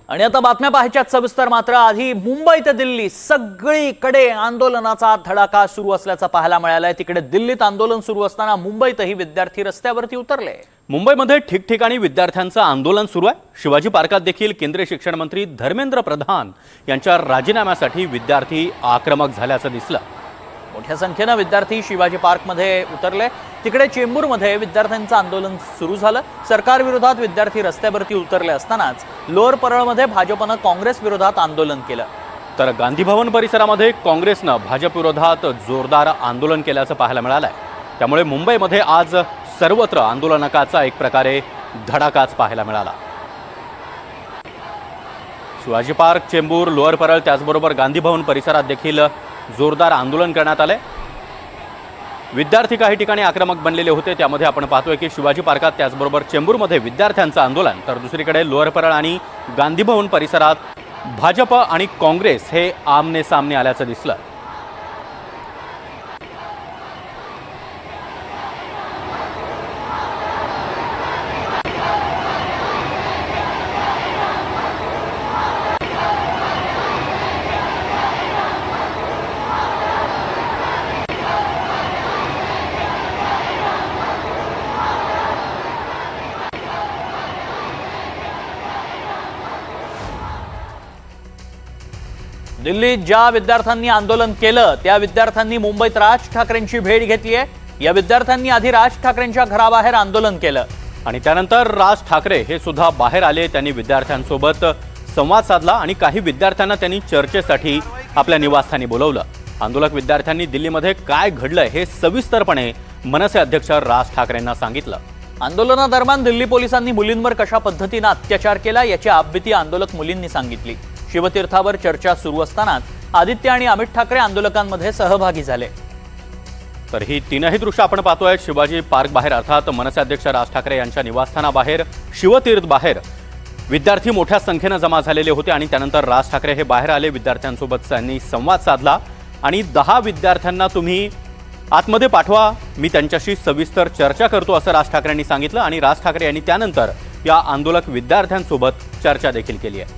आणि आता बातम्या पाहायच्यात सविस्तर। मात्र आधी मुंबई ते दिल्ली सगळीकडे आंदोलनाचा धडाका सुरू असल्याचं पाहायला मिळालंय। तिकडे दिल्लीत आंदोलन सुरू असताना मुंबईतही विद्यार्थी रस्त्यावरती उतरले। मुंबईमध्ये ठिकठिकाणी विद्यार्थ्यांचं आंदोलन सुरू आहे। शिवाजी पार्कात देखील केंद्रीय शिक्षण मंत्री धर्मेंद्र प्रधान यांच्या राजीनाम्यासाठी विद्यार्थी आक्रमक झाल्याचं दिसलं। मोठ्या संख्येने विद्यार्थी शिवाजी पार्कमध्ये उतरले। तिकडे चेंबूरमध्ये विद्यार्थ्यांचं आंदोलन सुरू झालं। सरकार विरोधात विद्यार्थी रस्त्यावरती उतरले असतानाच लोअर परळमध्ये भाजपनं काँग्रेस विरोधात आंदोलन केलं। तर गांधी भवन परिसरामध्ये काँग्रेसनं भाजप विरोधात जोरदार आंदोलन केल्याचं पाहायला मिळालंय। त्यामुळे मुंबईमध्ये आज सर्वत्र आंदोलकांचा एक प्रकारे धडाकाच पाहायला मिळाला। शिवाजी पार्क, चेंबूर, लोअर परळ त्याचबरोबर गांधी भवन परिसरात देखील जोरदार आंदोलन करण्यात आले। विद्यार्थी काही ठिकाणी आक्रमक बनलेले होते। त्यामध्ये आपण पाहतोय की शिवाजी पार्कात त्याचबरोबर चेंबूरमध्ये विद्यार्थ्यांचं आंदोलन, तर दुसरीकडे लोअर परळ आणि गांधी भवन परिसरात भाजप आणि काँग्रेस हे आमने सामने आल्याचं दिसलं। दिल्लीत ज्या विद्यार्थ्यांनी आंदोलन केलं त्या विद्यार्थ्यांनी मुंबईत राज ठाकरेंची भेट घेतली आहे। या विद्यार्थ्यांनी आधी राज ठाकरेंच्या घराबाहेर आंदोलन केलं आणि त्यानंतर राज ठाकरे हे सुद्धा बाहेर आले। त्यांनी विद्यार्थ्यांसोबत संवाद साधला आणि काही विद्यार्थ्यांना त्यांनी चर्चेसाठी आपल्या निवासस्थानी बोलवलं। आंदोलक विद्यार्थ्यांनी दिल्लीमध्ये काय घडलंय हे सविस्तरपणे मनसे अध्यक्ष राज ठाकरेंना सांगितलं। आंदोलनादरम्यान दिल्ली पोलिसांनी मुलींवर कशा पद्धतीने अत्याचार केला याची आपबीती आंदोलक मुलींनी सांगितली। शिवतीर्थावर चर्चा सुरू असतानाच आदित्य आणि अमित ठाकरे आंदोलकांमध्ये सहभागी झाले। तर ही तीनही दृश्य आपण पाहतोय। शिवाजी पार्क बाहेर अर्थात मनसे अध्यक्ष राज ठाकरे यांच्या निवासस्थानाबाहेर शिवतीर्थ बाहेर विद्यार्थी मोठ्या संख्येने जमा झालेले होते आणि त्यानंतर राज ठाकरे हे बाहेर आले। विद्यार्थ्यांसोबत त्यांनी संवाद साधला आणि 10 विद्यार्थ्यांना तुम्ही आतमध्ये पाठवा, मी त्यांच्याशी सविस्तर चर्चा करतो असं राज ठाकरेंनी सांगितलं। आणि राज ठाकरे यांनी त्यानंतर या आंदोलक विद्यार्थ्यांसोबत चर्चा देखील केली आहे।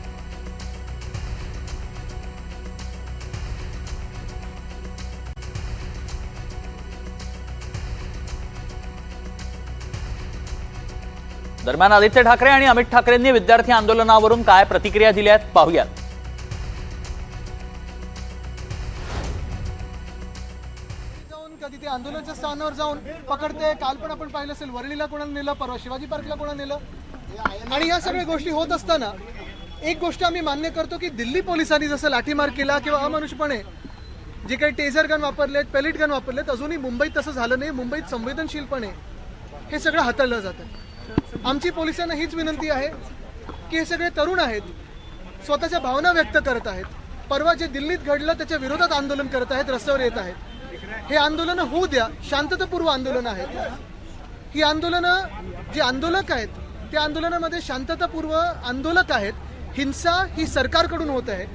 दरम्यान आदित्य ठाकरे आणि अमित ठाकरेंनी विद्यार्थी आंदोलनावरून काय प्रतिक्रिया दिल्या आहेत पाहूयात। कधी ते आंदोलनाच्या स्थानावर जाऊन पकडते। काल पण आपण पाहिलं असेल वरळीला कोणाला नेलं, परवा शिवाजी पार्कला कोणाला नेलं। आणि या सगळ्या गोष्टी होत असताना एक गोष्ट आम्ही मान्य करतो की दिल्ली पोलिसांनी जसं लाठीमार केला किंवा अमानुषपणे जे काही टेझर गन वापरलेत, पेलेट गन वापरलेत, अजूनही मुंबईत तसं झालं नाही। मुंबईत संवेदनशीलपणे हे सगळं हाताळलं जातं। आमची पोलिसांना हीच विनंती आहे की हे सगळे तरुण आहेत, स्वतःच्या भावना व्यक्त करत आहेत। परवा जे दिल्लीत घडलं त्याच्या विरोधात आंदोलन करत आहेत, रस्त्यावर येत आहेत। हे आंदोलन होऊ द्या, शांततापूर्व आंदोलन आहेत। ही आंदोलनं जे आंदोलक आहेत त्या आंदोलनामध्ये शांततापूर्व आंदोलक आहेत। हिंसा ही सरकारकडून होत आहे।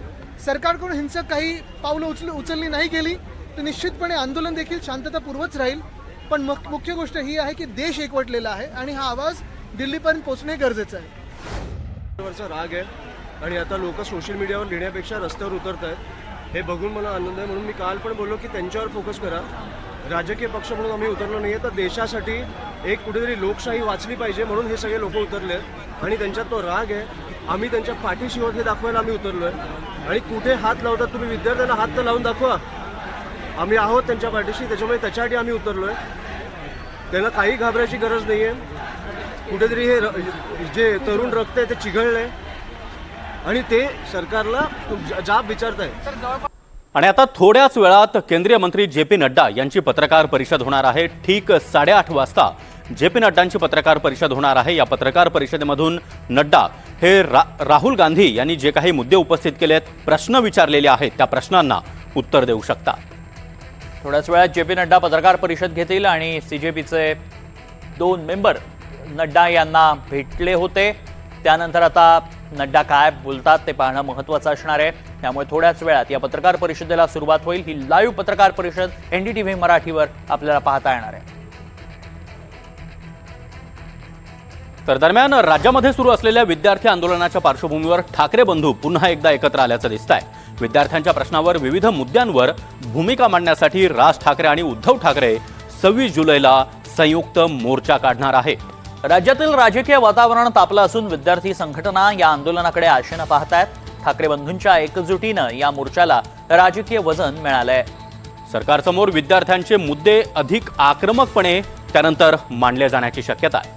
सरकारकडून हिंसक काही पावलं उचलली नाही गेली तर निश्चितपणे आंदोलन देखील शांततापूर्वच राहील। पण मुख्य गोष्ट ही आहे की देश एकवटलेला आहे आणि हा आवाज दिल्लीपर्यंत पोहोचणे गरजेचं आहे। वरचा राग आहे आणि आता लोक सोशल मीडियावर लिहिण्यापेक्षा रस्त्यावर उतरत आहेत। हे बघून मला आनंद आहे। म्हणून मी काल पण बोललो की त्यांच्यावर फोकस करा। राजकीय पक्ष म्हणून आम्ही उतरलो नाही आहे, तर देशासाठी एक कुठेतरी लोकशाही वाचली पाहिजे म्हणून हे सगळे लोक उतरले आहेत आणि त्यांच्यात तो राग आहे। आम्ही त्यांच्या पाठीशी आहोत हे दाखवायला आम्ही उतरलो आहे। आणि कुठे हात लावतात तुम्ही विद्यार्थ्यांना हात तर लावून दाखवा, आम्ही आहोत त्यांच्या पाठीशी। त्याच्यामुळे त्याच्यासाठी आम्ही उतरलो आहे। त्यांना काही घाबरायची गरज नाही आहे। कुठेतरी हे जे तरुण रक्त आहे ते चिघळलंय आणि ते सरकारला जाब विचारत आहे। आणि आता थोड्याच वेळात केंद्रीय मंत्री जे.पी. नड्डा यांची पत्रकार परिषद होणार आहे। ठीक 8:30 वाजता जे.पी. नड्डांची पत्रकार परिषद होणार आहे। या पत्रकार परिषदेमधून नड्डा हे राहुल गांधी यांनी जे काही मुद्दे उपस्थित केलेत, प्रश्न विचारलेले आहेत, त्या प्रश्नांना उत्तर देऊ शकतात। थोड्याच वेळात जे.पी. नड्डा पत्रकार परिषद घेतील आणि सीजेपीचे 2 मेंबर नड्डा यांना भेटले होते। त्यानंतर आता नड्डा काय बोलतात ते पाहणं महत्त्वाचं असणार आहे। त्यामुळे थोड्याच वेळात या पत्रकार परिषदेला सुरुवात होईल। ही लाईव्ह पत्रकार परिषद एनडीटीव्ही मराठीवर आपल्याला पाहता येणार आहे। तर दरम्यान राज्यामध्ये सुरू असलेल्या विद्यार्थी आंदोलनाच्या पार्श्वभूमीवर ठाकरे बंधू पुन्हा एकदा एकत्र आल्याचं दिसतंय. विद्यार्थ्यांच्या प्रश्नावर विविध मुद्द्यांवर भूमिका मांडण्यासाठी राज ठाकरे आणि उद्धव ठाकरे 26 जुलैला संयुक्त मोर्चा काढणार आहे. राज्यातील राजकीय वातावरण तापलं असून विद्यार्थी संघटना या आंदोलनाकडे आशेनं पाहतायत. ठाकरे बंधूंच्या एकजुटीनं या मोर्चाला राजकीय वजन मिळालंय. सरकारसमोर विद्यार्थ्यांचे मुद्दे अधिक आक्रमकपणे त्यानंतर मांडले जाण्याची शक्यता आहे.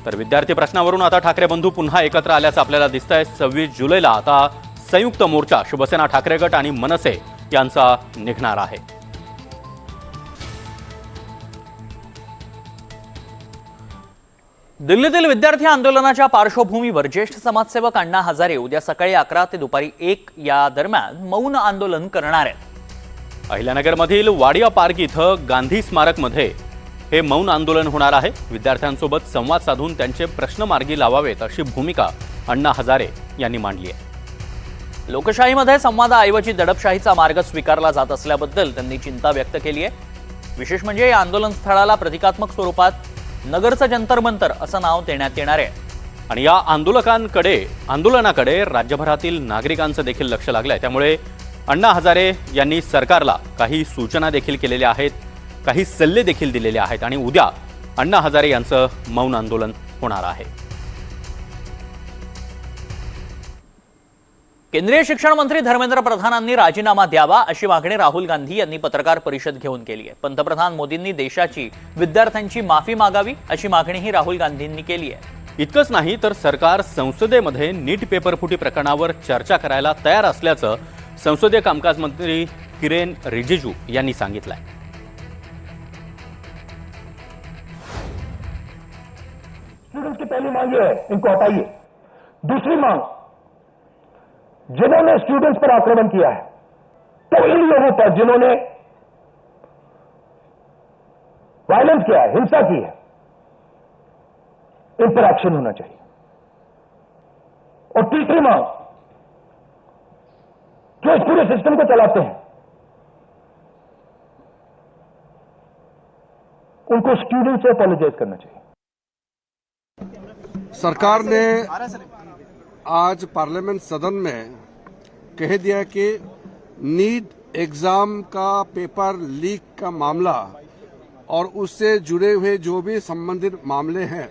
तर विद्यार्थी प्रश्नावरून आता ठाकरे बंधू पुन्हा एकत्र आल्याचं आपल्याला दिसतंय. 26 जुलैला आता संयुक्त मोर्चा शिवसेना, ठाकरे गट आणि मनसे यांचा निघणार आहे. दिल्लीतील विद्यार्थी आंदोलनाच्या पार्श्वभूमीवर ज्येष्ठ समाजसेवक अण्णा हजारे उद्या सकाळी 11 ते दुपारी 1 या दरम्यान मौन आंदोलन करणार आहेत. अहिल्यानगरमधील वाडिया पार्क इथं गांधी स्मारकमध्ये हे मौन आंदोलन होणार आहे. विद्यार्थ्यांसोबत संवाद साधून त्यांचे प्रश्न मार्गी लावावेत अशी भूमिका अण्णा हजारे यांनी मांडली आहे. लोकशाहीमध्ये संवादाऐवजी दडपशाहीचा मार्ग स्वीकारला जात असल्याबद्दल त्यांनी चिंता व्यक्त केली आहे. विशेष म्हणजे या आंदोलन स्थळाला प्रतिकात्मक स्वरूपात नगरचं जंतर मंतर असं नाव देण्यात येणार आहे. आणि या आंदोलनाकडे राज्यभरातील नागरिकांचं देखील लक्ष लागलंय. त्यामुळे अण्णा हजारे यांनी सरकारला काही सूचना देखील केलेल्या आहेत, काही सल्ले देखील दिलेले आहेत आणि उद्या अण्णा हजारे यांचं मौन आंदोलन होणार आहे. केंद्रीय शिक्षण मंत्री धर्मेंद्र प्रधानांनी राजीनामा द्यावा अशी मागणी राहुल गांधी यांनी पत्रकार परिषद घेऊन केली आहे. पंतप्रधान मोदींनी देशाची विद्यार्थ्यांची माफी मागावी अशी मागणीही राहुल गांधींनी केली आहे. इतकंच नाही तर सरकार संसदेमध्ये नीट पेपरफुटी प्रकरणावर चर्चा करायला तयार असल्याचं संसदीय कामकाज मंत्री किरेन रिजिजू यांनी सांगितलंय. स्टूडेंट्स की पहली मांग ये है, इनको हटाइए. दूसरी मांग, जिन्होंने स्टूडेंट्स पर आक्रमण किया है तो इन लोगों पर जिन्होंने वायलेंस किया है, हिंसा की है, इन पर एक्शन होना चाहिए. और तीसरी मांग, जो इस पूरे सिस्टम को चलाते हैं उनको स्टूडेंट्स से अपोलोजाइज करना चाहिए. सरकार ने आज पार्लियामेंट सदन में कह दिया कि नीट एग्जाम का पेपर लीक का मामला और उससे जुड़े हुए जो भी संबंधित मामले हैं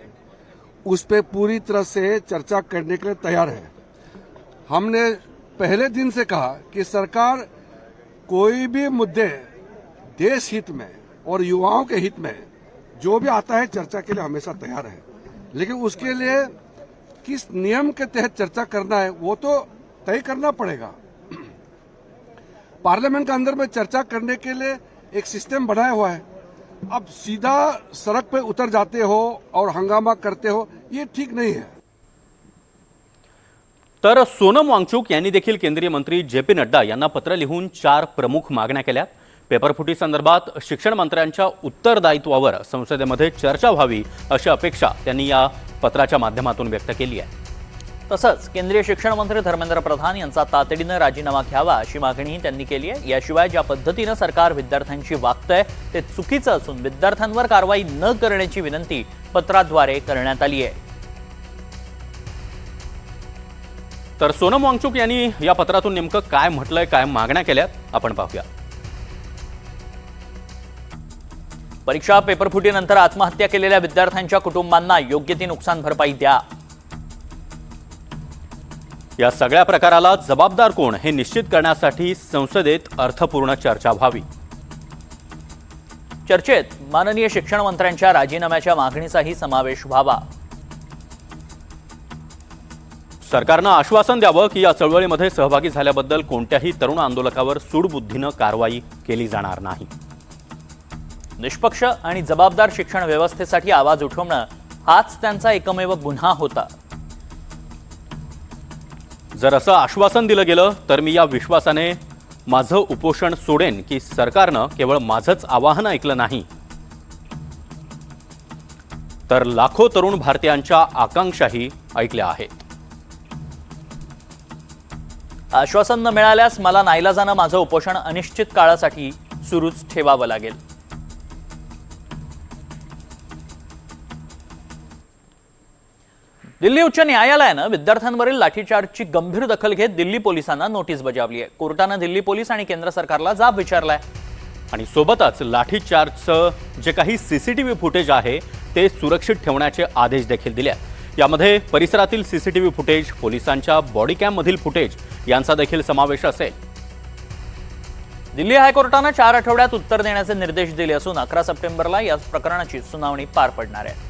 उस पर पूरी तरह से चर्चा करने के लिए तैयार है. हमने पहले दिन से कहा कि सरकार कोई भी मुद्दे देश हित में और युवाओं के हित में जो भी आता है चर्चा के लिए हमेशा तैयार है. लेकिन उसके लिए किस नियम के तहत चर्चा करना है वो तो तय करना पड़ेगा. पार्लियामेंट के अंदर में चर्चा करने के लिए एक सिस्टम बनाया हुआ है. अब सीधा सड़क पे उतर जाते हो और हंगामा करते हो, ये ठीक नहीं है. तर सोनम वांगचुक यांनी देखील केंद्रीय मंत्री जे.पी. नड्डा यांना पत्र लिहून 4 प्रमुख मागण्या केल्या. पेपरफुटी संदर्भात शिक्षण मंत्र्यांच्या उत्तरदायित्वावर संसदेमध्ये चर्चा व्हावी अशी अपेक्षा त्यांनी या पत्राच्या माध्यमातून व्यक्त केली आहे. तसंच केंद्रीय शिक्षण मंत्री धर्मेंद्र प्रधान यांचा तातडीनं राजीनामा घ्यावा अशी मागणीही त्यांनी केली आहे. याशिवाय ज्या पद्धतीनं सरकार विद्यार्थ्यांशी वागतंय ते चुकीचं असून विद्यार्थ्यांवर कारवाई न करण्याची विनंती पत्राद्वारे करण्यात आली आहे. तर सोनम वांगचुक यांनी या पत्रातून नेमकं काय म्हटलंय, काय मागण्या केल्यात आपण पाहूया. परीक्षा पेपरफुटीनंतर आत्महत्या केलेल्या विद्यार्थ्यांच्या कुटुंबांना योग्य ती नुकसान भरपाई द्या. या सगळ्या प्रकाराला जबाबदार कोण हे निश्चित करण्यासाठी संसदेत अर्थपूर्ण चर्चा व्हावी. चर्चेत माननीय शिक्षण मंत्र्यांच्या राजीनाम्याच्या मागणीचाही समावेश व्हावा. सरकारनं आश्वासन द्यावं की या चळवळीमध्ये सहभागी झाल्याबद्दल कोणत्याही तरुण आंदोलकावर सूडबुद्धीनं कारवाई केली जाणार नाही. निष्पक्ष आणि जबाबदार शिक्षण व्यवस्थेसाठी आवाज उठवणं हाच त्यांचा एकमेव गुन्हा होता. जर असं आश्वासन दिलं गेलं तर मी या विश्वासाने माझं उपोषण सोडेन की सरकारनं केवळ माझंच आवाहन ऐकलं नाही तर लाखो तरुण भारतीयांच्या आकांक्षाही ऐकल्या आहेत. आश्वासन न मिळाल्यास मला नाईलाजानं माझं उपोषण अनिश्चित काळासाठी सुरूच ठेवावं लागेल. दिल्ली उच्च न्यायालयानं विद्यार्थ्यांवरील लाठीचार्जची गंभीर दखल घेत दिल्ली पोलिसांना नोटीस बजावली आहे। कोर्टानं दिल्ली पोलीस आणि केंद्र सरकारला जाब विचारलाय आणि सोबतच लाठीचार्जचं जे काही सीसीटीव्ही फुटेज आहे ते सुरक्षित ठेवण्याचे आदेश देखील दिले आहेत। यामध्ये परिसरातील सीसीटीव्ही फुटेज, पोलिसांच्या बॉडी कॅममधील फुटेज यांचा देखील समावेश असेल। दिल्ली हायकोर्टानं 4 आठवड्यात उत्तर देण्याचे निर्देश दिले असून 11 सप्टेंबरला या प्रकरणाची सुनावणी पार पडणार आहे।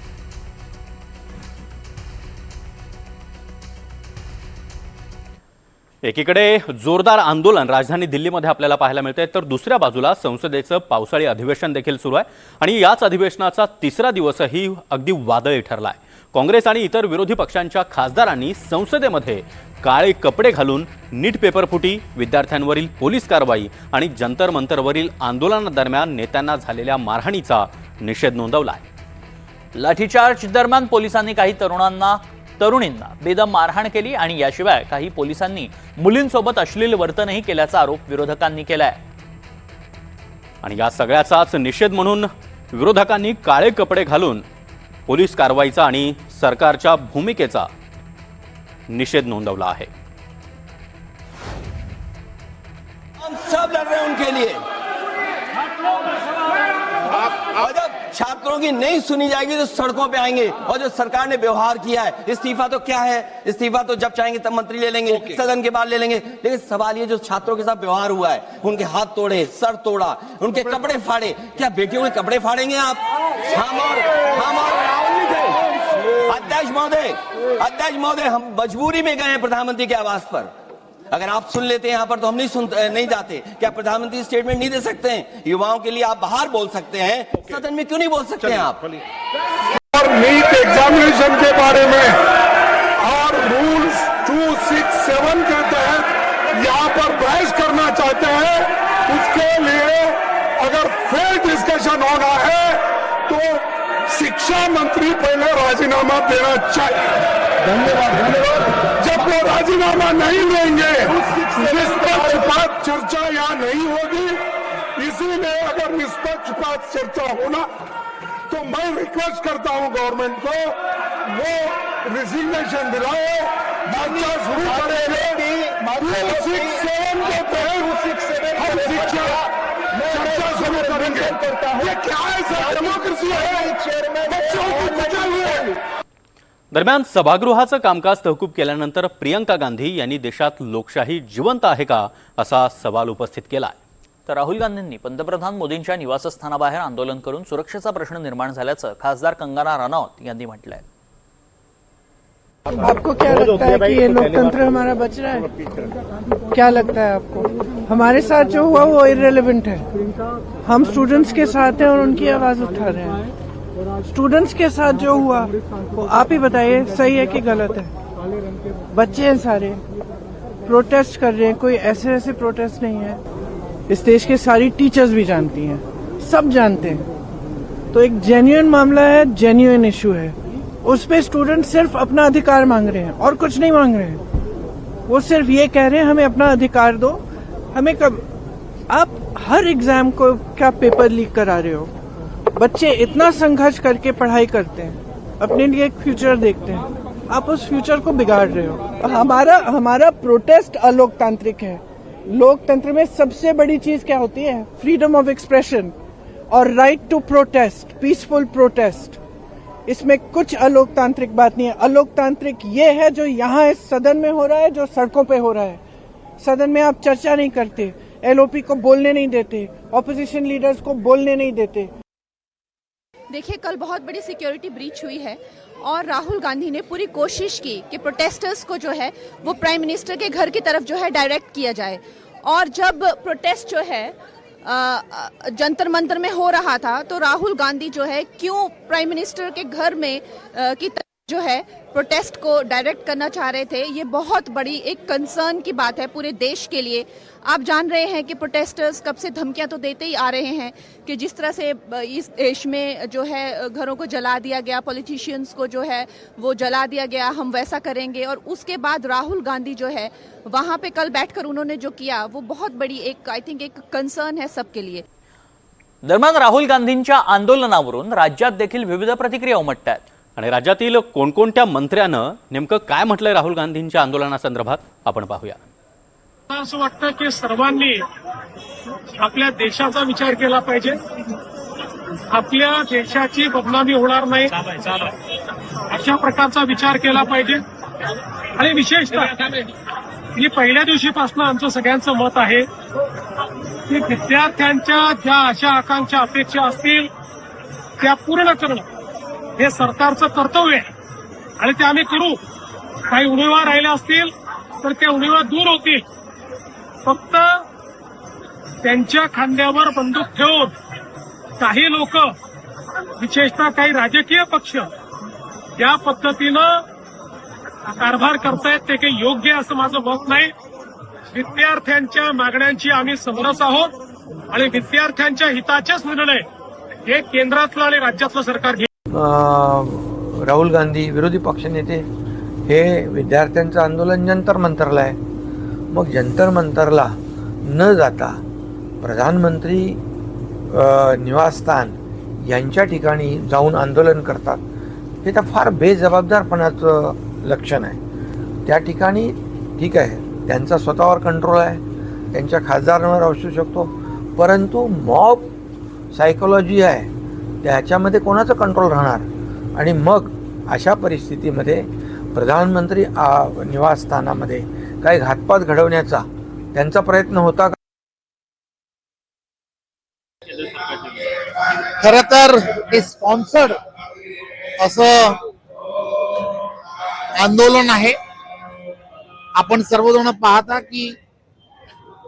एकीकडे जोरदार आंदोलन राजधानी दिल्लीमध्ये आपल्याला पाहायला मिळते, तर दुसऱ्या बाजूला संसदेचं पावसाळी अधिवेशन देखील सुरू आहे आणि याच अधिवेशनाचा तिसरा दिवसही अगदी वादळी ठरला आहे। काँग्रेस आणि इतर विरोधी पक्षांच्या खासदारांनी संसदेमध्ये काळे कपडे घालून नीट पेपर फुटी, विद्यार्थ्यांवरील पोलीस कारवाई आणि जंतर मंतरवरील आंदोलनादरम्यान नेत्यांना झालेल्या मारहाणीचा निषेध नोंदवला आहे। लाठीचार्ज दरम्यान पोलिसांनी काही तरुणींना बेदम मारहाण केली आणि याशिवाय काही पोलिसांनी मुलींसोबत अश्लील वर्तनही केल्याचा आरोप विरोधकांनी केलाय। आणि या सगळ्याचाच निषेध म्हणून विरोधकांनी काळे कपडे घालून पोलीस कारवाईचा आणि सरकारच्या भूमिकेचा निषेध नोंदवला आहे। हम सब लड़ रहे हैं उनके लिए। और जब छात्रों की नहीं सुनी जाएगी तो सड़कों पे आएंगे। और जो सरकार ने व्यवहार किया है, इस्तीफा तो क्या है, इस्तीफा तो जब चाहेंगे तब मंत्री ले लेंगे, सदन के बाद ले लेंगे। लेकिन सवाल ये जो छात्रों के साथ व्यवहार हुआ है, उनके हाथ तोड़े, सर तोड़ा, उनके कपड़े फाड़े, क्या बेटियों के कपड़े फाड़ेंगे आप? हम और राहुल जी थे। अध्यक्ष महोदय, हम मजबूरी में गए हैं प्रधानमंत्री के आवास पर। अगर आप सुन लेते हैं यहाँ पर तो हम नहीं जाते। क्या प्रधानमंत्री स्टेटमेंट नहीं दे सकते हैं? युवाओं के लिए आप बाहर बोल सकते हैं, सदन में क्यों नहीं बोल सकते हैं आप? और नीट एग्जामिनेशन के बारे में और रूल्स 267 के तहत यहाँ पर बहस करना चाहते हैं, उसके लिए अगर फेयर डिस्कशन होना है तो शिक्षा मंत्री पहले राजीनामा देना चाहिए। धन्यवाद। जब वो राजीनामा नहीं देंगे, निष्पक्षपात चर्चा यहाँ नहीं होगी। इसीलिए अगर निष्पक्षपात चर्चा होना तो मैं रिक्वेस्ट करता हूं गवर्नमेंट को, वो रिजिग्नेशन दिलाए, चर्चा शुरू करेंगे। 267 के तहत हम चर्चा शुरू करेंगे। ये क्या है सर? डेमोक्रेसी है, बच्चों को बचाइए। दरम्यान सभागृहाचं कामकाज तहकूब केल्यानंतर प्रियंका गांधी यांनी देशात लोकशाही जिवंत आहे का असा सवाल उपस्थित केलाय। तर राहुल गांधींनी पंतप्रधान मोदींच्या निवासस्थानाबाहेर आंदोलन करून सुरक्षेचा प्रश्न निर्माण झाल्याचं खासदार कंगना रनौत यांनी म्हटलंय। आपको क्या लगता है कि ये लोकतंत्र हमारा बच रहा है? क्या लगता है आपको? हमारे साथ जो हुआ वो इररिलेवेंट है। हम स्टूडेंट्स के साथ हैं और उनकी आवाज उठा रहे हैं। स्टूडेंट्स के साथ जो हुआ वो आप ही बताइए, सही है कि गलत है? बच्चे हैं सारे, प्रोटेस्ट कर रहे हैं, कोई ऐसे प्रोटेस्ट नहीं है। इस देश के सारी टीचर्स भी जानती हैं, सब जानते हैं। तो एक जेन्युइन मामला है, जेन्युइन इशू है। उस पे स्टूडेंट सिर्फ अपना अधिकार मांग रहे हैं और कुछ नहीं मांग रहे हैं। वो सिर्फ ये कह रहे हैं हमें अपना अधिकार दो। हमें कब? आप हर एग्जाम को क्या पेपर लीक करा रहे हो? बच्चे इतना संघर्ष करके पढ़ाई करते हैं, अपने लिए एक फ्यूचर देखते हैं, आप उस फ्यूचर को बिगाड़ रहे हो। हमारा प्रोटेस्ट अलोकतांत्रिक है। लोकतंत्र में सबसे बड़ी चीज क्या होती है? फ्रीडम ऑफ एक्सप्रेशन और right to protest, peaceful protest. इसमें कुछ अलोकतांत्रिक बात नहीं है। अलोकतांत्रिक ये है जो यहाँ इस सदन में हो रहा है, जो सड़कों पे हो रहा है। सदन में आप चर्चा नहीं करते, एलओपी को बोलने नहीं देते, ऑपोजिशन लीडर्स को बोलने नहीं देते। देखिए, कल बहुत बड़ी सिक्योरिटी ब्रीच हुई है और राहुल गांधी ने पूरी कोशिश की कि प्रोटेस्टर्स को जो है वो प्राइम मिनिस्टर के घर की तरफ जो है डायरेक्ट किया जाए। और जब प्रोटेस्ट जो है जंतर मंतर में हो रहा था तो राहुल गांधी जो है क्यों प्राइम मिनिस्टर के घर में की तरफ जो है प्रोटेस्ट को डायरेक्ट करना चाह रहे थे? ये बहुत बड़ी एक कंसर्न की बात है पूरे देश के लिए। आप जान रहे हैं कि प्रोटेस्टर्स कब से धमकियां तो देते ही आ रहे हैं कि जिस तरह से इस देश में जो है घरों को जला दिया गया, पॉलिटिशियंस को जो है वो जला दिया गया, हम वैसा करेंगे। और उसके बाद राहुल गांधी जो है वहां पे कल बैठकर उन्होंने जो किया वो बहुत बड़ी एक आई थिंक एक कंसर्न है सबके लिए। दरम्यान राहुल गांधींच्या आंदोलनावरून राज्यात देखील विविध प्रतिक्रिया उमटतात। आणि राज्यातील कोणकोणत्या मंत्र्यानं नेमकं काय म्हटलंय राहुल गांधींच्या आंदोलनासंदर्भात आपण पाहूया. मला असं वाटतं की सर्वांनी आपल्या देशाचा विचार केला पाहिजे. आपल्या देशाची बदनामी होणार नाही अशा प्रकारचा विचार केला पाहिजे. आणि विशेषतः मी पहिल्या दिवशीपासून आमचं सगळ्यांचं मत आहे की विद्यार्थ्यांच्या ज्या आशा आकांक्षा अपेक्षा असतील त्या पूर्ण करणं हे सरकारचं कर्तव्य आहे आणि ते आम्ही करू. काही उणिवा राहिल्या असतील तर त्या उणिवा दूर होतील. फक्त त्यांच्या खांद्यावर बंदूक ठेवून काही लोक विशेषतः काही राजकीय पक्ष या पद्धतीनं कारभार करतायत ते काही योग्य असं माझं मत नाही. विद्यार्थ्यांच्या मागण्यांची आम्ही समरस आहोत आणि विद्यार्थ्यांच्या हिताचेच निर्णय हे केंद्रातलं आणि राज्यातलं सरकार घेईल. राहुल गांधी विरोधी पक्षनेते हे विद्यार्थ्यांचं आंदोलन जंतर मंतरला आहे. मग जंतर मंतरला न जाता प्रधानमंत्री निवासस्थान यांच्या ठिकाणी जाऊन आंदोलन करतात, हे तर फार बेजबाबदारपणाचं लक्षण आहे. त्या ठिकाणी ठीक आहे, त्यांचा स्वतःवर कंट्रोल आहे, त्यांच्या खासदारांवर असू शकतो, परंतु मॉब सायकोलॉजी आहे त्याच्यामध्ये कोणाचं कंट्रोल राहणार. आणि मग अशा परिस्थितीमध्ये प्रधानमंत्री निवासस्थानामध्ये काही घातपात घडवण्याचा त्यांचा प्रयत्न होता का? खरं तर हे स्पॉन्सर्ड असं आंदोलन आहे. आपण सर्वजण पाहता की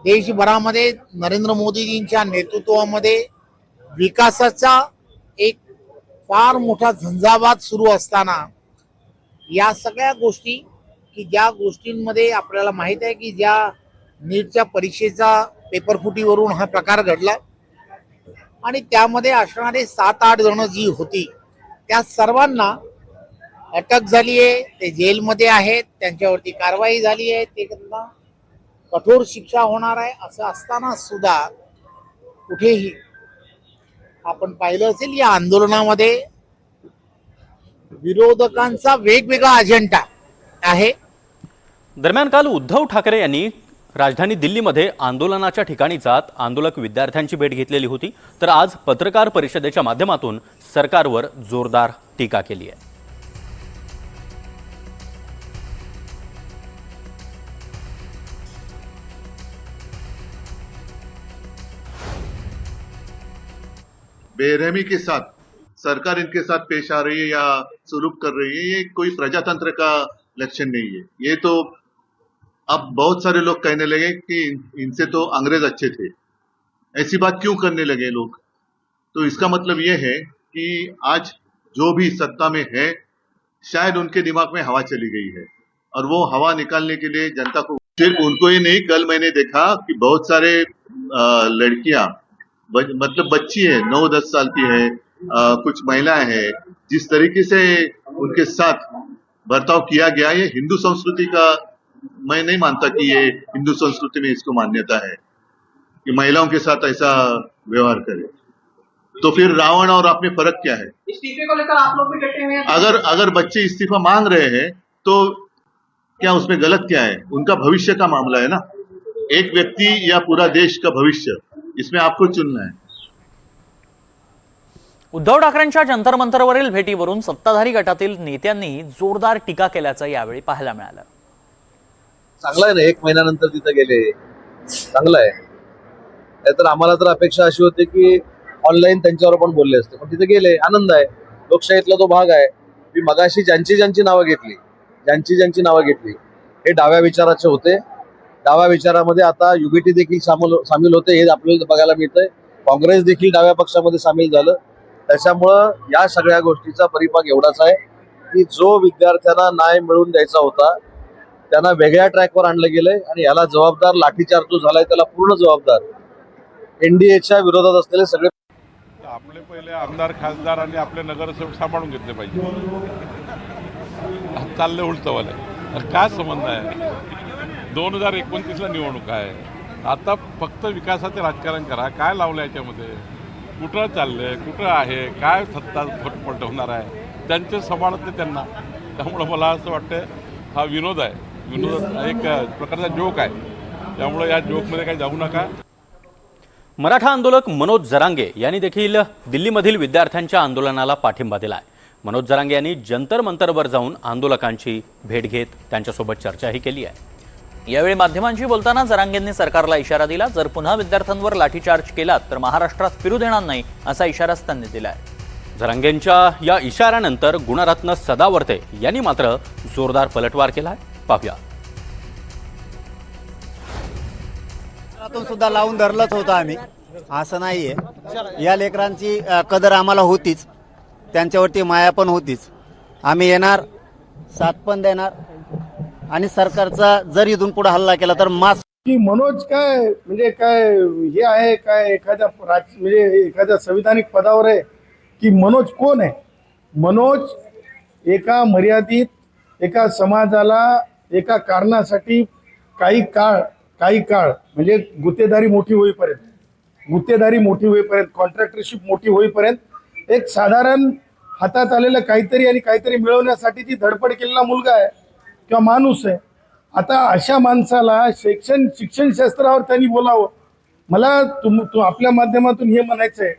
देशभरामध्ये नरेंद्र मोदीजींच्या नेतृत्वामध्ये विकासाचा एक फार मोठा झंझावात सुरू असताना या सगळ्या गोष्टी की ज्या गोष्टींमध्ये आपल्याला माहित आहे की ज्या नीटच्या परीक्षेचा पेपरफुटीवरून हा प्रकार घडला आणि त्यामध्ये असणारे 7-8 जण जी होती त्या सर्वांना अटक झाली आहे. ते जेलमध्ये आहेत, त्यांच्यावरती कारवाई झाली आहे, ते त्यांना कठोर शिक्षा होणार आहे. असं असताना सुद्धा कुठेही आपण पाहिलं असेल या आंदोलनामध्ये विरोधकांचा वेगवेगळा अजेंडा आहे. दरम्यान काल उद्धव ठाकरे यांनी राजधानी दिल्लीमध्ये आंदोलनाच्या ठिकाणी जात आंदोलक विद्यार्थ्यांची भेट घेतलेली होती. तर आज पत्रकार परिषदेच्या माध्यमातून सरकारवर जोरदार टीका केली आहे. बेरहमी के साथ सरकार इनके साथ पेश आ रही है या सुलूक कर रही है, ये कोई प्रजातंत्र का लक्षण नहीं है. ये तो अब बहुत सारे लोग कहने लगे कि इनसे तो अंग्रेज अच्छे थे. ऐसी बात क्यों करने लगे लोग? तो इसका मतलब ये है कि आज जो भी सत्ता में है शायद उनके दिमाग में हवा चली गई है और वो हवा निकालने के लिए जनता को, सिर्फ उनको ही नहीं, कल मैंने देखा कि बहुत सारे लड़कियां मतलब बच्ची है 9-10 साल की है, कुछ महिलाएं हैं, जिस तरीके से उनके साथ बर्ताव किया गया, ये हिंदू संस्कृति का, मैं नहीं मानता कि ये हिंदू संस्कृति में इसको मान्यता है कि महिलाओं के साथ ऐसा व्यवहार करे. तो फिर रावण और आप में फर्क क्या है? इस्तीफे को लेकर आप लोग भी डटे हुए हैं. अगर बच्चे इस्तीफा मांग रहे हैं तो क्या उसमें गलत क्या है? उनका भविष्य का मामला है ना. एक व्यक्ति या पूरा देश का भविष्य, इसमें आपको चुनना है. उद्धव ठाकरेंच्या जंतर मंतरवरील भेटीवरून सत्ताधारी गटातील नेत्यांनी जोरदार टीका केल्याचं यावेळी पाहायला मिळालं. चांगलं आहे ना, 1 महिन्यानंतर तिथे गेले, चांगलं आहे. तर आम्हाला तर अपेक्षा अशी होती की ऑनलाईन त्यांच्यावर पण बोलले असते, पण तिथे गेले, आनंद आहे. लोकशाहीतला तो भाग आहे. मी मगाशी ज्यांची नावं घेतली हे डाव्या विचाराचे होते. डाव्या विचारामध्ये आता युबीटी देखील सामील होते, हे आपल्याला बघायला मिळतंय. काँग्रेस देखील डाव्या पक्षामध्ये सामील झालं. त्याच्यामुळं या सगळ्या गोष्टीचा परिपाक एवढाच आहे की जो विद्यार्थ्यांना न्याय मिळवून द्यायचा होता त्यांना वेगळ्या ट्रॅकवर आणलं गेलंय आणि याला जबाबदार लाठीचार्ज जो झालाय त्याला पूर्ण जबाबदार एनडीएच्या विरोधात असलेले सगळे. आपले पहिले आमदार खासदार आणि आपले नगरसेवक सांभाळून घेतले पाहिजे. चालले उलटवाले, काय संबंध आहे? 2029ला निवडणूक आहे. आता फक्त विकासाचे राजकारण करा. काय लावलं याच्यामध्ये? कुठं चाललंय, कुठं आहे, काय सत्ता फटफट होणार आहे त्यांचे सांभाळते त्यांना. त्यामुळं मला असं वाटतं हा विनोद आहे, विनोद एक प्रकारचा जोक आहे. त्यामुळं या जोकमध्ये काही जाऊ नका. मराठा आंदोलक मनोज जरांगे यांनी देखील दिल्लीमधील विद्यार्थ्यांच्या आंदोलनाला पाठिंबा दिलाय. मनोज जरांगे यांनी जंतर मंतरवर जाऊन आंदोलकांची भेट घेत त्यांच्यासोबत चर्चाही केली आहे. यावेळी माध्यमांशी बोलताना जरांगेंनी सरकारला इशारा दिला, जर पुन्हा विद्यार्थ्यांवर लाठीचार्ज केला तर महाराष्ट्रात फिरू देणार नाही असा इशाराच त्यांनी दिलाय. जरांगेंच्या या इशाऱ्यानंतर गुणरत्न सदावर्ते यांनी मात्र जोरदार पलटवार केलाय. पाहूया. सुद्धा लावून धरलंच होतं आम्ही, असं नाहीये. या लेकरांची कदर आम्हाला होतीच, त्यांच्यावरती माया पण होतीच. आम्ही येणार, साथ पण देणार आणि सरकारचा जर इथून पुढे हल्ला केला तर मास. की मनोज काय म्हणजे काय हे आहे काय एखाद्या म्हणजे एखाद्या संविधानिक पदावर आहे की मनोज कोण आहे? मनोज एका मर्यादित एका समाजाला एका कारणासाठी काही काळ म्हणजे गुत्तेदारी मोठी होईपर्यंत कॉन्ट्रॅक्टरशिप मोठी होईपर्यंत एक साधारण हातात आलेलं काहीतरी आणि काहीतरी मिळवण्यासाठी ती धडपड केलेला मुलगा आहे किंवा माणूस आहे. आता अशा माणसाला शिक्षणशास्त्रावर त्यांनी बोलावं. मला आपल्या माध्यमातून हे म्हणायचं आहे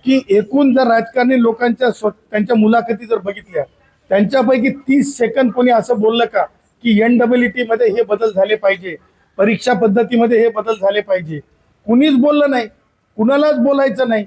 की एकूण जर राजकारणी लोकांच्या त्यांच्या मुलाखती जर बघितल्या, त्यांच्यापैकी 30 सेकंद कोणी असं बोललं का की NEET मध्ये हे बदल झाले पाहिजे, परीक्षा पद्धतीमध्ये हे बदल झाले पाहिजे? कुणीच बोललं नाही, कुणालाच बोलायचं नाही.